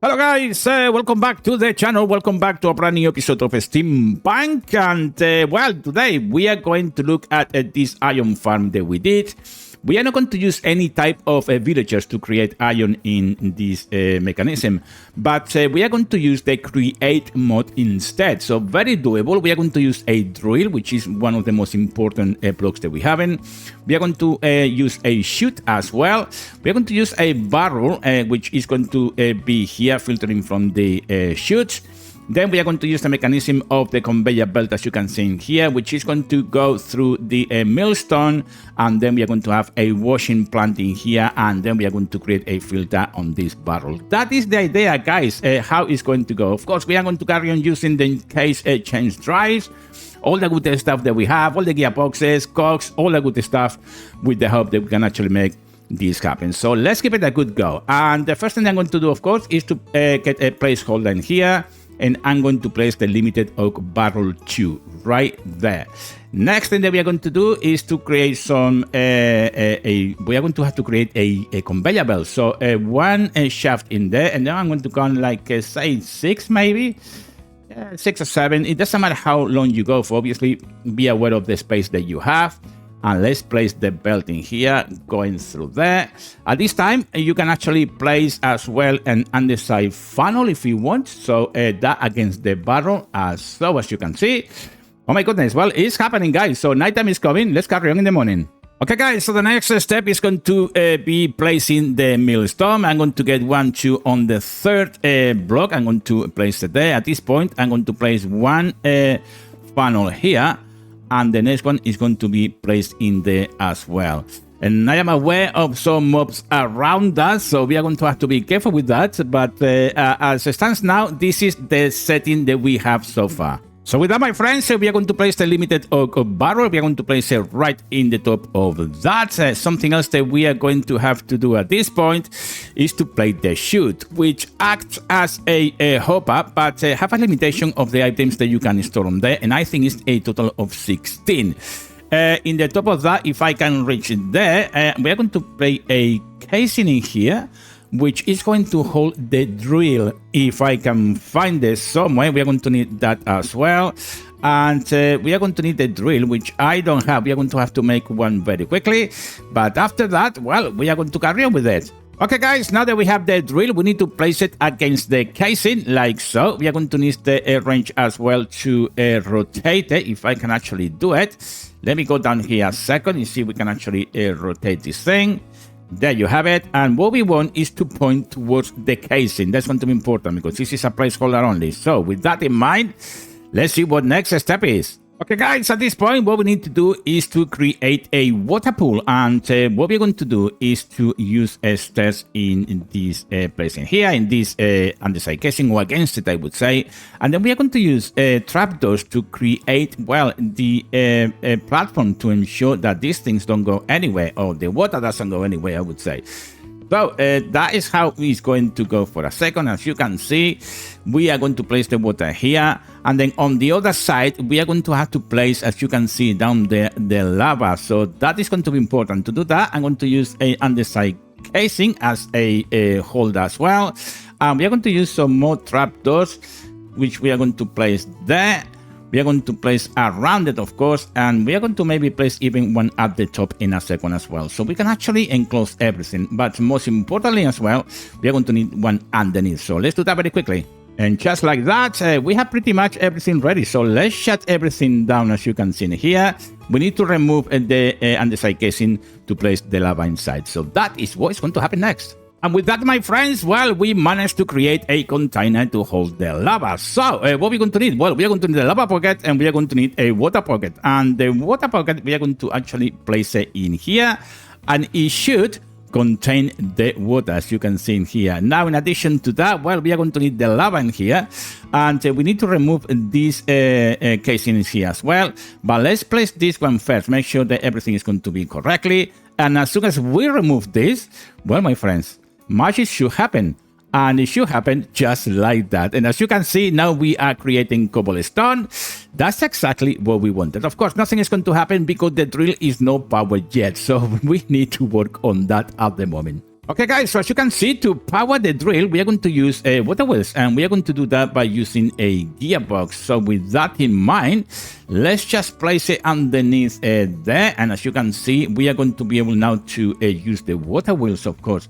Hello guys, welcome back to the channel, welcome back to a brand new episode of SteamPunk, and well, today we are going to look at this iron farm that we did. We are not going to use any type of villagers to create iron in this mechanism, but we are going to use the create mod instead. So very doable. We are going to use a drill, which is one of the most important blocks that we have. We are going to use a chute as well. We are going to use a barrel, which is going to be here filtering from the chutes. Then we are going to use the mechanism of the conveyor belt, as you can see in here, which is going to go through the millstone, and then we are going to have a washing plant in here, and then we are going to create a filter on this barrel. That is the idea, guys, how it's going to go. Of course, we are going to carry on using the case change drives, all the good stuff that we have, all the gearboxes, cogs, all the good stuff, with the hope that we can actually make this happen. So let's give it a good go. And the first thing I'm going to do, of course, is to get a placeholder in here. And I'm going to place the limited oak barrel 2 right there. Next thing that we are going to do is to create some, we are going to have to create a conveyor belt. So one shaft in there, and then I'm going to go like, say 6 maybe, 6 or 7. It doesn't matter how long you go for, obviously be aware of the space that you have. And let's place the belt in here, going through there. At this time, you can actually place as well an underside funnel if you want. So that against the barrel, as you can see. Oh my goodness, well, it's happening, guys. So nighttime is coming. Let's carry on in the morning. Okay, guys, so the next step is going to be placing the millstone. I'm going to get 1, 2 on the third block. I'm going to place it there. At this point, I'm going to place one funnel here. And the next one is going to be placed in there as well. And I am aware of some mobs around us, so we are going to have to be careful with that. But as it stands now, this is the setting that we have so far. So with that, my friends, we are going to place the limited oak barrel. We are going to place it right in the top of that. Something else that we are going to have to do at this point is to place the chute, which acts as a hopper, but have a limitation of the items that you can store on there. And I think it's a total of 16. In the top of that, if I can reach it there, we are going to place a casing in here, which is going to hold the drill. If I can find this somewhere, we are going to need that as well. And we are going to need the drill, which I don't have. We are going to have to make one very quickly. But after that, well, we are going to carry on with it. Okay, guys, now that we have the drill, we need to place it against the casing, like so. We are going to need the wrench as well to rotate it, if I can actually do it. Let me go down here a second and see if we can actually rotate this thing. There you have it, and what we want is to point towards the casing. That's going to be important because this is a placeholder only. So with that in mind, let's see what next step is. Okay, guys, at this point, what we need to do is to create a water pool, and what we're going to do is to use stairs in this place in here, in this underside casing, or against it, I would say. And then we are going to use trapdoors to create, well, the platform to ensure that these things don't go anywhere, or the water doesn't go anywhere, I would say. So that is how it's going to go for a second. As you can see, we are going to place the water here. And then on the other side, we are going to have to place, as you can see down there, the lava. So that is going to be important. To do that, I'm going to use a underside casing as a hold as well. And we are going to use some more trapdoors, which we are going to place there. We are going to place around it, of course, and we are going to maybe place even one at the top in a second as well. So we can actually enclose everything, but most importantly as well, we are going to need one underneath. So let's do that very quickly. And just like that, we have pretty much everything ready. So let's shut everything down, as you can see here. We need to remove the underside casing to place the lava inside. So that is what is going to happen next. And with that, my friends, well, we managed to create a container to hold the lava. So, what are we going to need? Well, we are going to need a lava pocket, and we are going to need a water pocket. And the water pocket, we are going to actually place it in here, and it should contain the water, as you can see in here. Now, in addition to that, well, we are going to need the lava in here, and we need to remove this casing here as well. But let's place this one first, make sure that everything is going to be correctly. And as soon as we remove this, well, my friends, magic should happen, and it should happen just like that. And as you can see, now we are creating cobblestone. That's exactly what we wanted. Of course, nothing is going to happen because the drill is not powered yet, so we need to work on that at the moment. Okay, guys, so as you can see, to power the drill, we are going to use water wheels, and we are going to do that by using a gearbox. So with that in mind, let's just place it underneath there. And as you can see, we are going to be able now to use the water wheels, of course,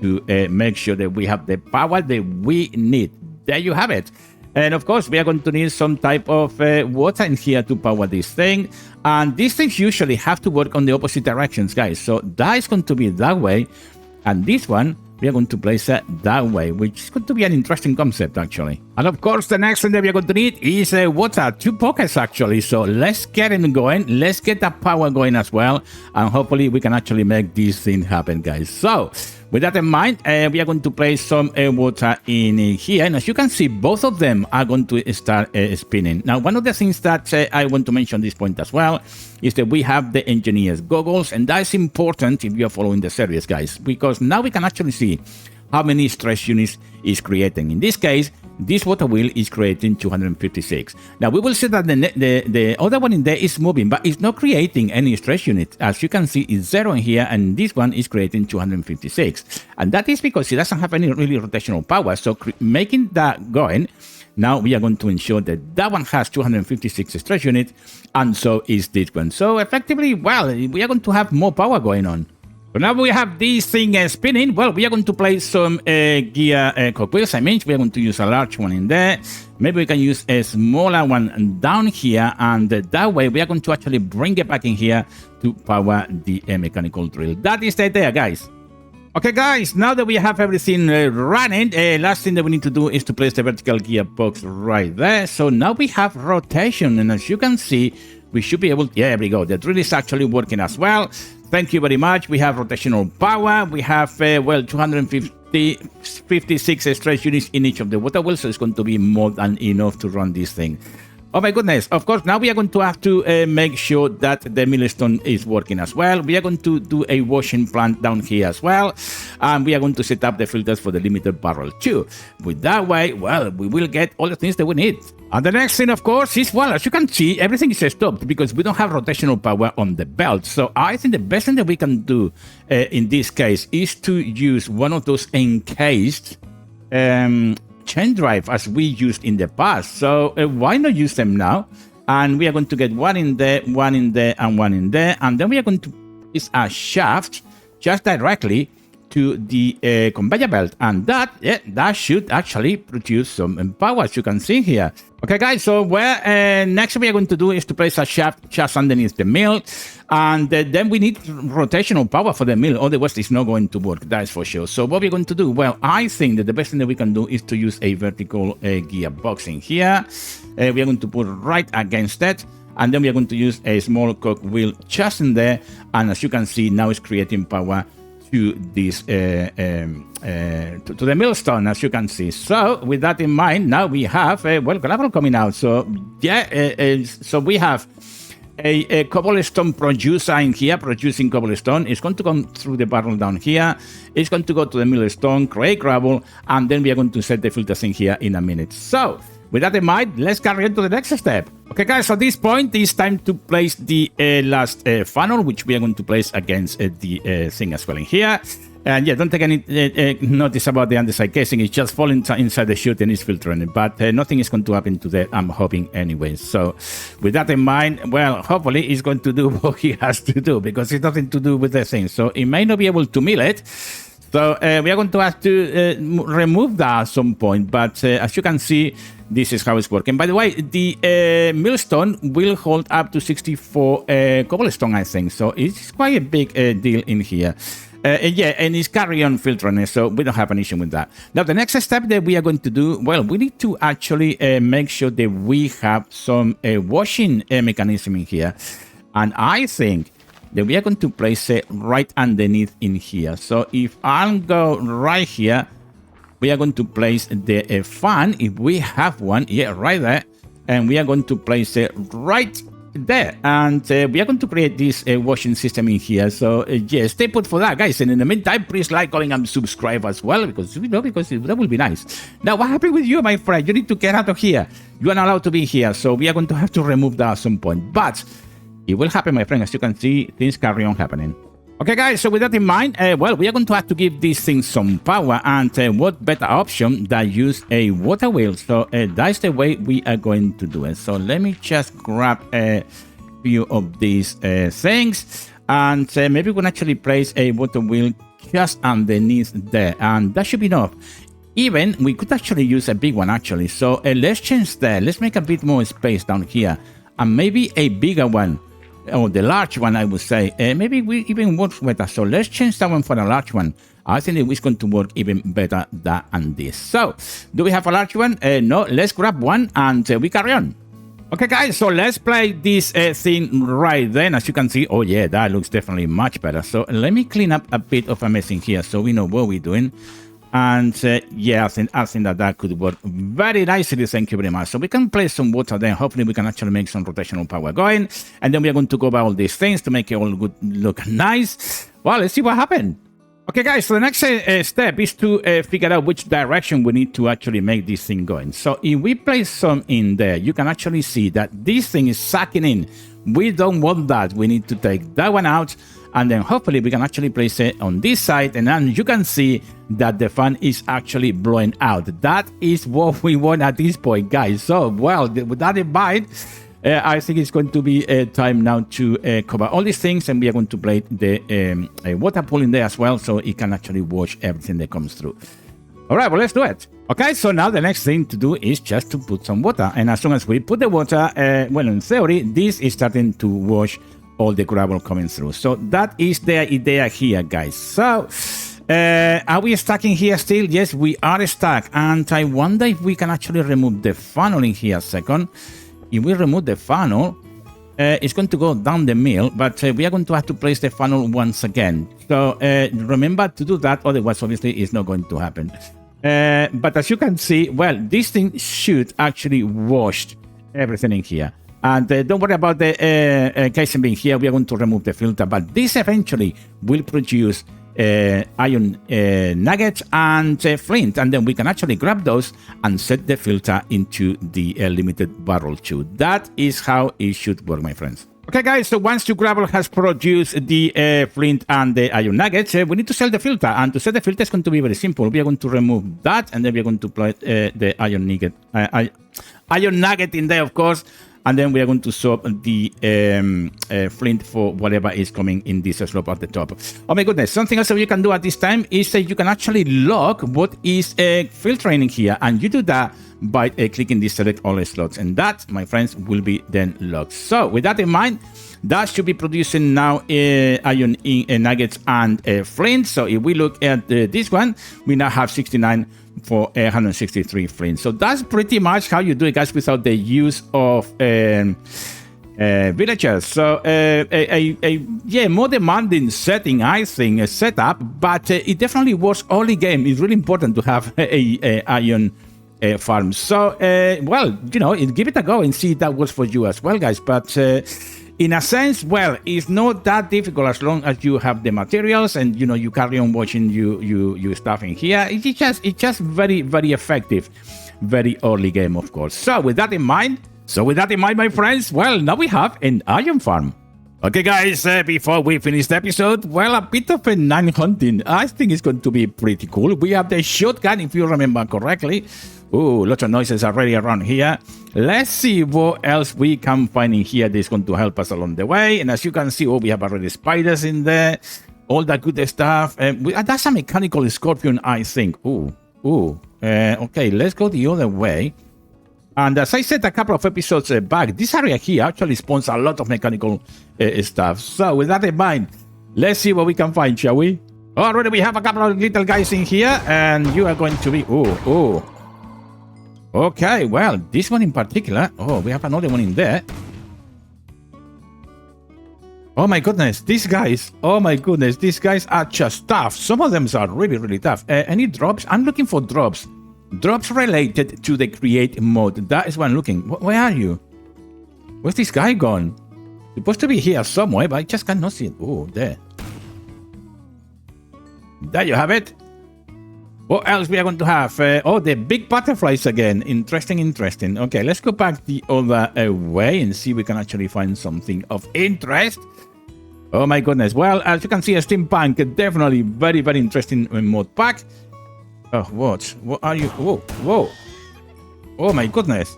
to make sure that we have the power that we need. There you have it. And of course, we are going to need some type of water in here to power this thing. And these things usually have to work on the opposite directions, guys. So that is going to be that way. And this one, we are going to place it that way, which is going to be an interesting concept, actually. And of course, the next thing that we are going to need is water, 2 buckets, actually. So let's get it going. Let's get that power going as well. And hopefully, we can actually make this thing happen, guys. So with that in mind, we are going to place some water in here. And as you can see, both of them are going to start spinning. Now, one of the things that I want to mention at this point as well is that we have the engineer's goggles. And that is important if you are following the series, guys, because now we can actually see how many stress units is creating. In this case, this water wheel is creating 256. Now, we will see that the other one in there is moving, but it's not creating any stress unit. As you can see, it's 0 in here, and this one is creating 256. And that is because it doesn't have any really rotational power. So making that going, now we are going to ensure that that one has 256 stress units, and so is this one. So effectively, well, we are going to have more power going on. So now we have this thing spinning. Well, we are going to place some gear cogwheels. I mean, we are going to use a large one in there. Maybe we can use a smaller one down here. And that way, we are going to actually bring it back in here to power the mechanical drill. That is the idea, guys. Okay, guys, now that we have everything running, last thing that we need to do is to place the vertical gearbox right there. So now we have rotation. And as you can see, we should be able to... Yeah, there we go. The drill is actually working as well. Thank you very much. We have rotational power. We have, well, 256 stress units in each of the water wheels, so it's going to be more than enough to run this thing. Oh my goodness. Of course, now we are going to have to make sure that the millstone is working as well. We are going to do a washing plant down here as well. And we are going to set up the filters for the limited barrel too. With that way, well, we will get all the things that we need. And the next thing, of course, is, well, as you can see, everything is stopped because we don't have rotational power on the belt. So I think the best thing that we can do in this case is to use one of those encased chain drive as we used in the past. So why not use them now? And we are going to get one in there, one in there, and one in there. And then we are going to use a shaft just directly to the conveyor belt. And that should actually produce some power, as you can see here. Okay, guys, so next we are going to do is to place a shaft just underneath the mill. And then we need rotational power for the mill, otherwise it's not going to work, that's for sure. So what we're going to do? Well, I think that the best thing that we can do is to use a vertical gearbox in here. We are going to put right against that. And then we are going to use a small cogwheel just in there. And as you can see, now it's creating power to this to the millstone, as you can see. So with that in mind, now we have well, gravel coming out. So yeah, so we have a cobblestone producer in here producing cobblestone. It's going to come through the barrel down here. It's going to go to the millstone, create gravel, and then we are going to set the filters in here in a minute. So with that in mind, let's carry on to the next step. Okay, guys, so at this point, it's time to place the last funnel, which we are going to place against the thing as well in here. And yeah, don't take any notice about the underside casing. It's just falling inside the chute and it's filtering it. But nothing is going to happen to that, I'm hoping anyway. So with that in mind, well, hopefully he's going to do what he has to do because it's nothing to do with the thing. So he may not be able to mill it. So we are going to have to remove that at some point. But as you can see, this is how it's working. By the way, the millstone will hold up to 64 cobblestone, I think. So it's quite a big deal in here. Yeah, and it's carry on filtering it, so we don't have an issue with that. Now, the next step that we are going to do, well, we need to actually make sure that we have some washing mechanism in here. And I think that we are going to place it right underneath in here. So if I'll go right here, we are going to place the fan, if we have one, yeah, right there. And we are going to place it right there. And we are going to create this washing system in here. So yeah, stay put for that, guys. And in the meantime, please like, comment, and subscribe as well, because that will be nice. Now, what happened with you, my friend? You need to get out of here. You are not allowed to be here. So we are going to have to remove that at some point. But it will happen, my friend. As you can see, things carry on happening. Okay, guys, so with that in mind, well, we are going to have to give these things some power, and what better option than use a water wheel? So that's the way we are going to do it. So let me just grab a few of these things, and maybe we can actually place a water wheel just underneath there, and that should be enough. Even we could actually use a big one, actually. So let's change that. Let's make a bit more space down here, and maybe a bigger one. Or the large one, I would say. Maybe we even work better. So let's change that one for a large one. I think it's going to work even better than this. So, do we have a large one? No, let's grab one and we carry on. Okay, guys, so let's play this thing right then. As you can see, oh yeah, that looks definitely much better. So let me clean up a bit of a mess in here so we know what we're doing. And yeah, I think that could work very nicely. Thank you very much. So we can place some water there. Hopefully we can actually make some rotational power going. And then we are going to go by all these things to make it all good, look nice. Well, let's see what happened. Okay, guys, so the next step is to figure out which direction we need to actually make this thing going. So if we place some in there, you can actually see that this thing is sucking in. We don't want that. We need to take that one out. And then hopefully we can actually place it on this side, and then you can see that the fan is actually blowing out. That is what we want at this point, guys. So, well, with that in mind, I think it's going to be time now to cover all these things, and we are going to place the water pool in there as well, so it can actually wash everything that comes through. All right, well, let's do it. Okay, so now the next thing to do is just to put some water, and as soon as we put the water, well, in theory, this is starting to wash all the gravel coming through. So that is the idea here, guys. So are we stuck in here still? Yes, we are stuck, and I wonder if we can actually remove the funnel in here a second. If we remove the funnel, it's going to go down the mill, but we are going to have to place the funnel once again. So remember to do that, otherwise obviously it's not going to happen. But as you can see, well, this thing should actually wash everything in here. And don't worry about the casing being here. We are going to remove the filter, but this eventually will produce iron nuggets and flint, and then we can actually grab those and set the filter into the limited barrel too. That is how it should work, my friends. Okay, guys, so once your gravel has produced the flint and the iron nuggets, we need to sell the filter. And to set the filter is going to be very simple. We are going to remove that, and then we are going to put the iron nugget in there, of course. And then we are going to swap the flint for whatever is coming in this slope at the top. Oh my goodness, something else that you can do at this time is you can actually log what is filtering in here. And you do that by clicking this select all slots. And that, my friends, will be then logged. So with that in mind, that should be producing now iron nuggets and flint. So if we look at this one, we now have 69 for 163 flint. So that's pretty much how you do it, guys, without the use of villagers. So yeah, more demanding setting, I think, setup, but it definitely works early game. It's really important to have a iron farm. So well, you know, give it a go and see if that works for you as well, guys. But in a sense, well, it's not that difficult as long as you have the materials and, you know, you carry on watching you stuff in here. It's just very, very effective, very early game, of course. So with that in mind, my friends, well, now we have an iron farm. Okay, guys, before we finish the episode, well, a bit of a night hunting. I think it's going to be pretty cool. We have the shotgun, if you remember correctly. Ooh, lots of noises already around here. Let's see what else we can find in here that's going to help us along the way. And as you can see, oh, we have already spiders in there. All that good stuff. That's a mechanical scorpion, I think. Okay, let's go the other way. And as I said a couple of episodes back, this area here actually spawns a lot of mechanical stuff. So with that in mind, let's see what we can find, shall we? Already we have a couple of little guys in here, and you are going to be... Okay, well, this one in particular... Oh, we have another one in there. Oh my goodness, these guys... Oh my goodness, these guys are just tough. Some of them are really, really tough. Any drops? I'm looking for drops. Drops related to the create mode. That is what I'm looking. Where are you? Where's this guy gone? Supposed to be here somewhere, but I just cannot see it. Oh, there. There you have it. What else we are going to have? The big butterflies again. Interesting. Okay, let's go back the other way and see if we can actually find something of interest. Oh my goodness. Well, as you can see, a SteamPunk, definitely very, very interesting mod pack. Oh, what? What are you? Whoa, whoa. Oh my goodness.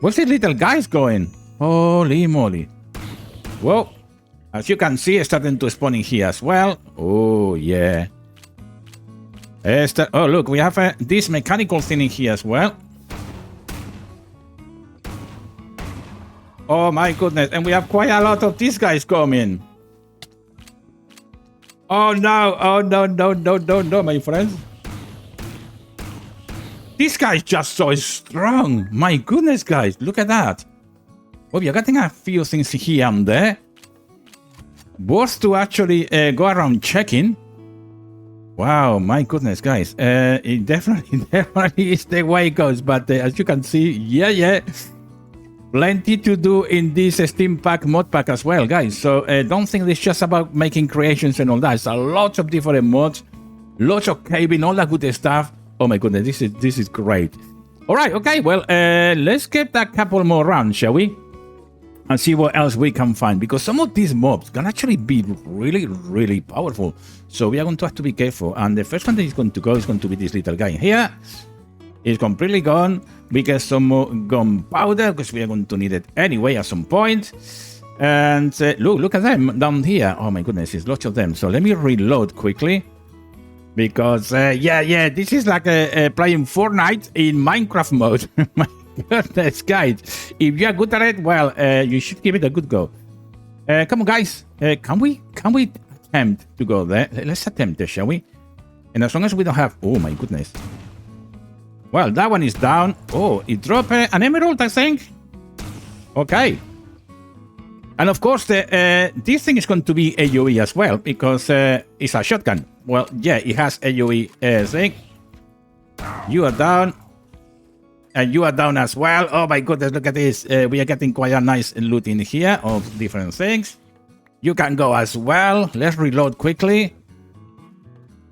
Where's these little guys going? Holy moly. Whoa. As you can see, it's starting to spawn in here as well. Oh, yeah. Oh, look, we have this mechanical thing in here as well. Oh my goodness, and we have quite a lot of these guys coming. Oh no, oh no, no, no, no, no, my friends. This guy's just so strong. My goodness, guys, look at that. Oh, we are getting a few things here and there. Worth to actually go around checking. Wow, my goodness, guys. It definitely is the way it goes. But as you can see, yeah. Plenty to do in this SteamPunk Modpack as well, guys. So don't think it's just about making creations and all that. It's a lot of different mods, lots of caving, all that good stuff. Oh my goodness, this is great. All right, okay. Well, let's get a couple more rounds, shall we? And see what else we can find, because some of these mobs can actually be really, really powerful. So we are going to have to be careful. And the first one that is going to go is going to be this little guy here. It's completely gone. We get some more gunpowder because we are going to need it anyway at some point. And look at them down here. Oh my goodness, there's lots of them. So let me reload quickly. Because, yeah, this is like playing Fortnite in Minecraft mode. My goodness, guys. If you are good at it, well, you should give it a good go. Come on, guys. Can we attempt to go there? Let's attempt it, shall we? And as long as we don't have... Oh my goodness. Well, that one is down. Oh, it dropped an emerald, I think. Okay. And of course, this thing is going to be AoE as well, because it's a shotgun. Well, yeah, it has AoE thing. You are down. And you are down as well. Oh my goodness, look at this. We are getting quite a nice loot in here of different things. You can go as well. Let's reload quickly.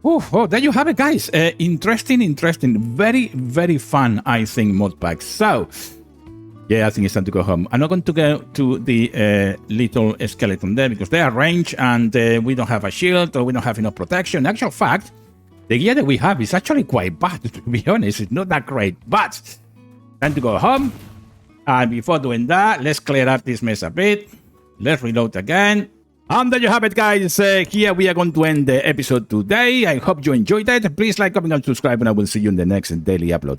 Oh, there you have it, guys. Interesting. Very, very fun, I think, mod pack. So, yeah, I think it's time to go home. I'm not going to go to the little skeleton there because they are ranged and we don't have a shield or we don't have enough protection. In actual fact, the gear that we have is actually quite bad, to be honest. It's not that great, but time to go home. And before doing that, let's clear up this mess a bit. Let's reload again. And there you have it, guys. Here we are going to end the episode today. I hope you enjoyed it. Please like, comment, and subscribe, and I will see you in the next daily upload.